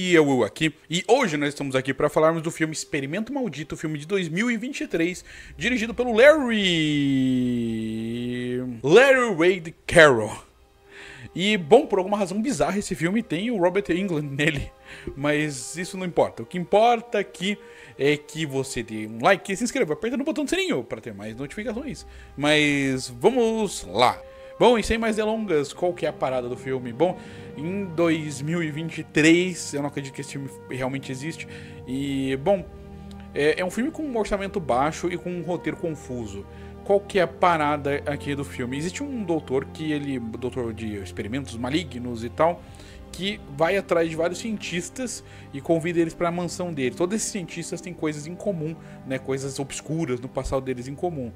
dia, Will aqui, e hoje nós estamos aqui para falarmos do filme Experimento Maldito, filme de 2023, dirigido pelo Larry Wade Carroll. E, bom, por alguma razão bizarra, esse filme tem o Robert Englund nele, mas isso não importa. O que importa aqui é que você dê um like e se inscreva, aperta no botão do sininho para ter mais notificações. Mas vamos lá. Bom, e sem mais delongas, qual que é a parada do filme? Bom, em 2023, eu não acredito que esse filme realmente existe. E, bom, é um filme com um orçamento baixo e com um roteiro confuso. Qual que é a parada aqui do filme? Existe um doutor doutor de experimentos malignos e tal, que vai atrás de vários cientistas e convida eles para a mansão dele. Todos esses cientistas têm coisas em comum, né, coisas obscuras no passado deles em comum.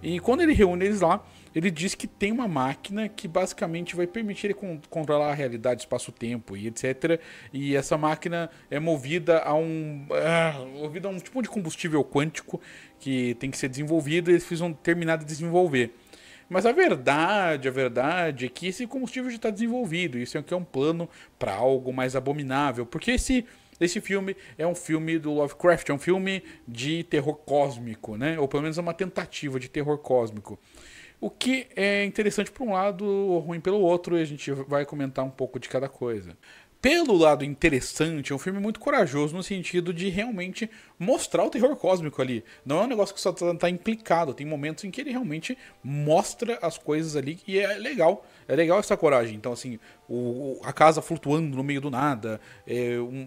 E quando ele reúne eles lá, ele diz que tem uma máquina que basicamente vai permitir ele controlar a realidade, espaço-tempo e etc. E essa máquina é movida a um tipo de combustível quântico que tem que ser desenvolvido e eles precisam terminar de desenvolver. Mas a verdade é que esse combustível já está desenvolvido. Isso aqui é um plano para algo mais abominável. Porque esse filme é um filme do Lovecraft, é um filme de terror cósmico, né? Ou pelo menos é uma tentativa de terror cósmico. O que é interessante por um lado, ruim pelo outro, e a gente vai comentar um pouco de cada coisa. Pelo lado interessante, é um filme muito corajoso no sentido de realmente mostrar o terror cósmico ali. Não é um negócio que só tá implicado, tem momentos em que ele realmente mostra as coisas ali e é legal. É legal essa coragem. Então, assim, a casa flutuando no meio do nada,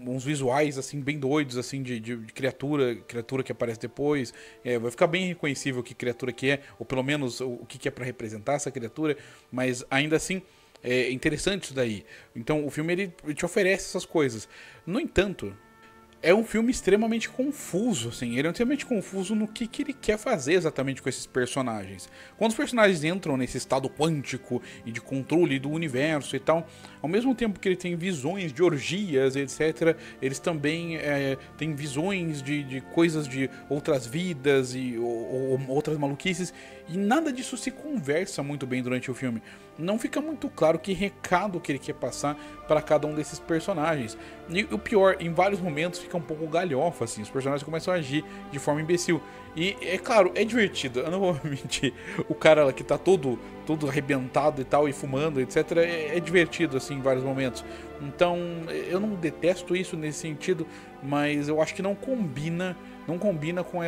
uns visuais, assim, bem doidos, assim, de criatura que aparece depois. Vai ficar bem reconhecível que criatura que é, ou pelo menos o que é pra representar essa criatura, mas ainda assim é interessante isso daí. Então o filme ele te oferece essas coisas. No entanto, é um filme extremamente confuso, assim. Ele é extremamente confuso no que ele quer fazer exatamente com esses personagens. Quando os personagens entram nesse estado quântico e de controle do universo e tal, ao mesmo tempo que ele tem visões de orgias, etc., eles também têm visões de coisas de outras vidas ou outras maluquices, e nada disso se conversa muito bem durante o filme. Não fica muito claro que recado que ele quer passar para cada um desses personagens. E o pior, em vários momentos fica um pouco galhofa, assim, os personagens começam a agir de forma imbecil. E é claro, é divertido, eu não vou mentir. O cara lá que tá todo arrebentado e tal, e fumando, etc., é divertido, assim, em vários momentos. Então, eu não detesto isso nesse sentido, mas eu acho que não combina com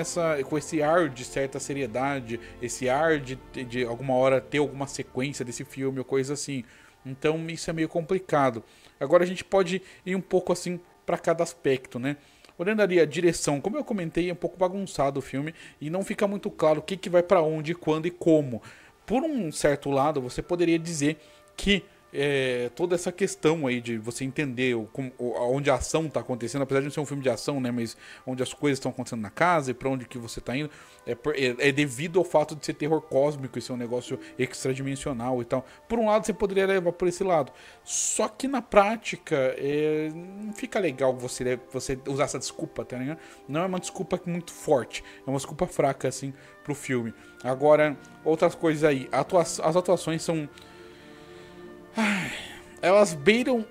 esse ar de certa seriedade, esse ar de alguma hora ter alguma sequência desse filme ou coisa assim. Então isso é meio complicado. Agora a gente pode ir um pouco assim para cada aspecto, né? Olhando ali a direção, como eu comentei, é um pouco bagunçado o filme e não fica muito claro o que vai para onde, quando e como. Por um certo lado, você poderia dizer que toda essa questão aí de você entender onde a ação está acontecendo, apesar de não ser um filme de ação, né, mas onde as coisas estão acontecendo na casa e para onde que você está indo, é devido ao fato de ser terror cósmico e ser um negócio extradimensional e tal. Por um lado, você poderia levar por esse lado. Só que na prática, não fica legal você usar essa desculpa, tá ligado? Não é uma desculpa muito forte, é uma desculpa fraca, assim, pro filme. Agora, outras coisas aí. As atuações são... elas beiram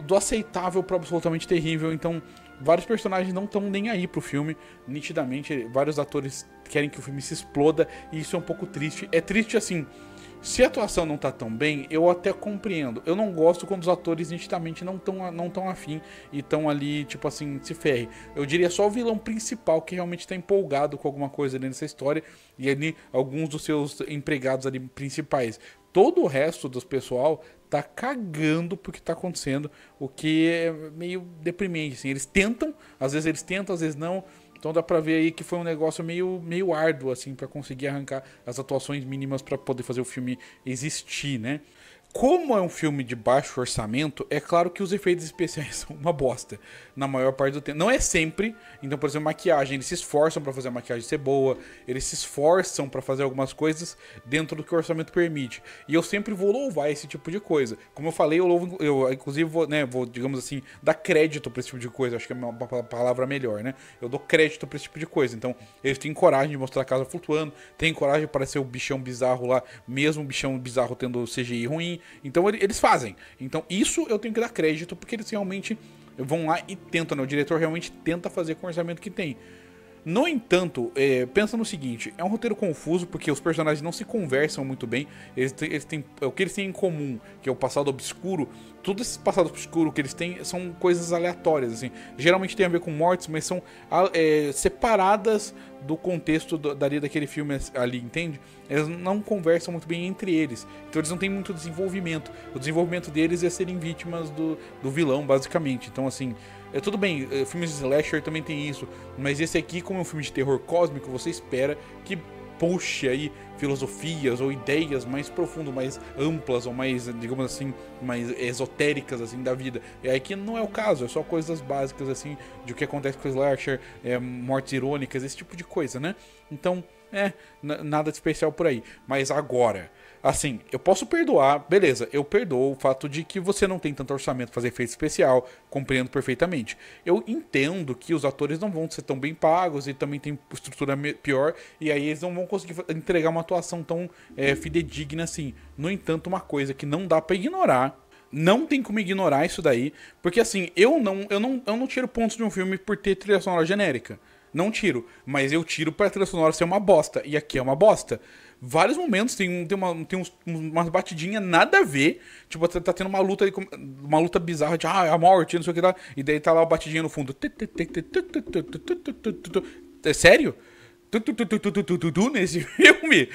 do aceitável para absolutamente terrível. Então vários personagens não estão nem aí pro filme. Nitidamente, vários atores querem que o filme se exploda, e isso é um pouco triste. É triste assim, se a atuação não tá tão bem, eu até compreendo. Eu não gosto quando os atores nitidamente não tão afim e estão ali, tipo assim, se ferre. Eu diria só o vilão principal que realmente tá empolgado com alguma coisa ali nessa história, e ali alguns dos seus empregados ali principais. Todo o resto do pessoal tá cagando pro que tá acontecendo, o que é meio deprimente, assim. Eles tentam, às vezes não. Então dá pra ver aí que foi um negócio meio árduo, assim, pra conseguir arrancar as atuações mínimas pra poder fazer o filme existir, né? Como é um filme de baixo orçamento, é claro que os efeitos especiais são uma bosta na maior parte do tempo. Não é sempre. Então, por exemplo, maquiagem, eles se esforçam pra fazer a maquiagem ser boa, eles se esforçam pra fazer algumas coisas dentro do que o orçamento permite. E eu sempre vou louvar esse tipo de coisa. Como eu falei, eu inclusive vou, digamos assim, dar crédito pra esse tipo de coisa. Acho que é uma palavra melhor, né? Eu dou crédito pra esse tipo de coisa. Então, eles têm coragem de mostrar a casa flutuando, têm coragem de parecer o bichão bizarro lá, mesmo o bichão bizarro tendo CGI ruim. Então eles fazem. Então isso eu tenho que dar crédito, porque eles realmente vão lá e tentam, né? O diretor realmente tenta fazer com o orçamento que tem. No entanto, pensa no seguinte, é um roteiro confuso porque os personagens não se conversam muito bem, eles têm o que eles têm em comum, que é o passado obscuro. Todo esse passado obscuro que eles têm são coisas aleatórias, assim. Geralmente tem a ver com mortes, mas são separadas do contexto daquele filme ali, entende? Eles não conversam muito bem entre eles, então eles não têm muito desenvolvimento. O desenvolvimento deles é serem vítimas do vilão, basicamente. Então, assim, tudo bem, filmes de slasher também tem isso, mas esse aqui, como é um filme de terror cósmico, você espera que puxe aí filosofias ou ideias mais profundas, mais amplas ou mais, digamos assim, mais esotéricas assim da vida. E aqui não é o caso, é só coisas básicas assim de o que acontece com o slasher, mortes irônicas, esse tipo de coisa, né? Então, nada de especial por aí. Mas agora, assim, eu posso perdoar, beleza, eu perdoo o fato de que você não tem tanto orçamento para fazer efeito especial, compreendo perfeitamente. Eu entendo que os atores não vão ser tão bem pagos e também tem estrutura pior, e aí eles não vão conseguir entregar uma atuação tão fidedigna assim. No entanto, uma coisa que não dá para ignorar, não tem como ignorar isso daí, porque assim, eu não tiro pontos de um filme por ter trilha sonora genérica. Não tiro, mas eu tiro pra trilha sonora ser uma bosta. E aqui é uma bosta. Vários momentos tem umas batidinhas nada a ver. Tipo, tá tendo uma luta bizarra de a morte, não sei o que lá. E daí tá lá a batidinha no fundo. É sério? Nesse filme?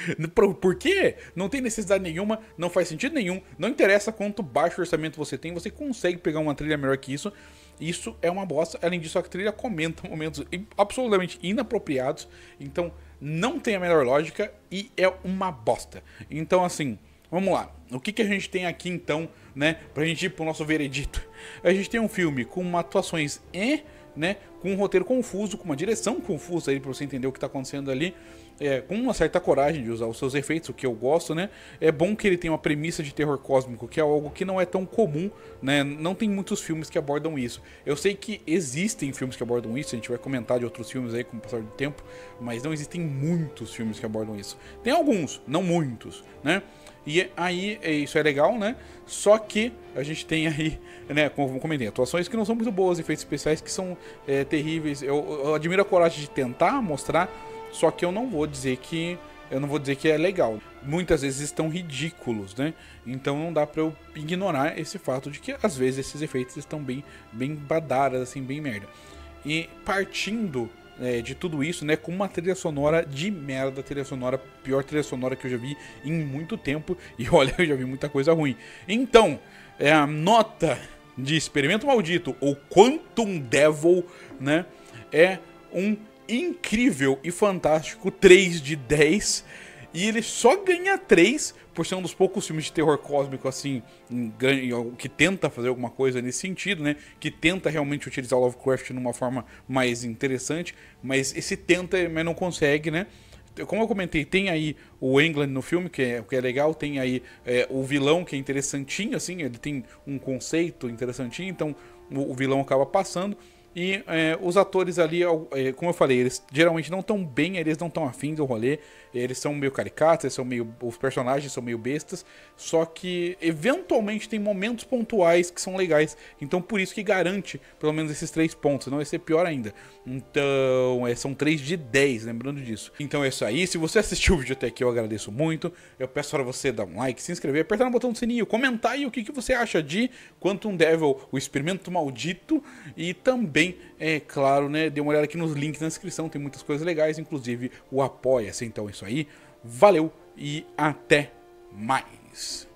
Por quê? Não tem necessidade nenhuma, não faz sentido nenhum. Não interessa quanto baixo orçamento você tem, você consegue pegar uma trilha melhor que isso. Isso é uma bosta. Além disso, a trilha comenta momentos absolutamente inapropriados. Então, não tem a melhor lógica e é uma bosta. Então, assim, vamos lá. O que a gente tem aqui, então, né? Pra gente ir pro nosso veredito. A gente tem um filme com atuações né? Com um roteiro confuso, com uma direção confusa aí pra você entender o que tá acontecendo ali. Com uma certa coragem de usar os seus efeitos, o que eu gosto, né? É bom que ele tenha uma premissa de terror cósmico, que é algo que não é tão comum, né? Não tem muitos filmes que abordam isso. Eu sei que existem filmes que abordam isso, a gente vai comentar de outros filmes aí com o passar do tempo, mas não existem muitos filmes que abordam isso. Tem alguns, não muitos, né? E aí, isso é legal, né? Só que a gente tem aí, né, como comentei, atuações que não são muito boas, efeitos especiais que são terríveis. Eu admiro a coragem de tentar mostrar, só que eu não vou dizer que é legal. Muitas vezes estão ridículos, né? Então não dá pra eu ignorar esse fato de que às vezes esses efeitos estão bem badaras, assim, bem merda. E partindo de tudo isso, né, com uma trilha sonora de merda, pior trilha sonora que eu já vi em muito tempo, e olha, eu já vi muita coisa ruim. Então, a nota de Experimento Maldito, ou Quantum Devil, né, é um incrível e fantástico 3 de 10, e ele só ganha 3 por ser um dos poucos filmes de terror cósmico assim que tenta fazer alguma coisa nesse sentido, né? Que tenta realmente utilizar o Lovecraft numa forma mais interessante, mas mas não consegue, né? Como eu comentei, tem aí o England no filme, que é legal, tem aí o vilão, que é interessantinho, assim, ele tem um conceito interessantinho, então o vilão acaba passando. E os atores ali, como eu falei, eles geralmente não estão bem, eles não estão afim do rolê, eles são meio caricatos, os personagens são meio bestas, só que eventualmente tem momentos pontuais que são legais, então por isso que garante pelo menos esses 3 pontos, não vai ser pior ainda. Então, são 3 de 10, lembrando disso. Então é isso aí, se você assistiu o vídeo até aqui eu agradeço muito, eu peço para você dar um like, se inscrever, apertar no botão do sininho, comentar aí o que você acha de Quantum Devil, o Experimento Maldito, e também claro, né, dê uma olhada aqui nos links na descrição, tem muitas coisas legais, inclusive o Apoia-se. Então é isso aí, valeu e até mais.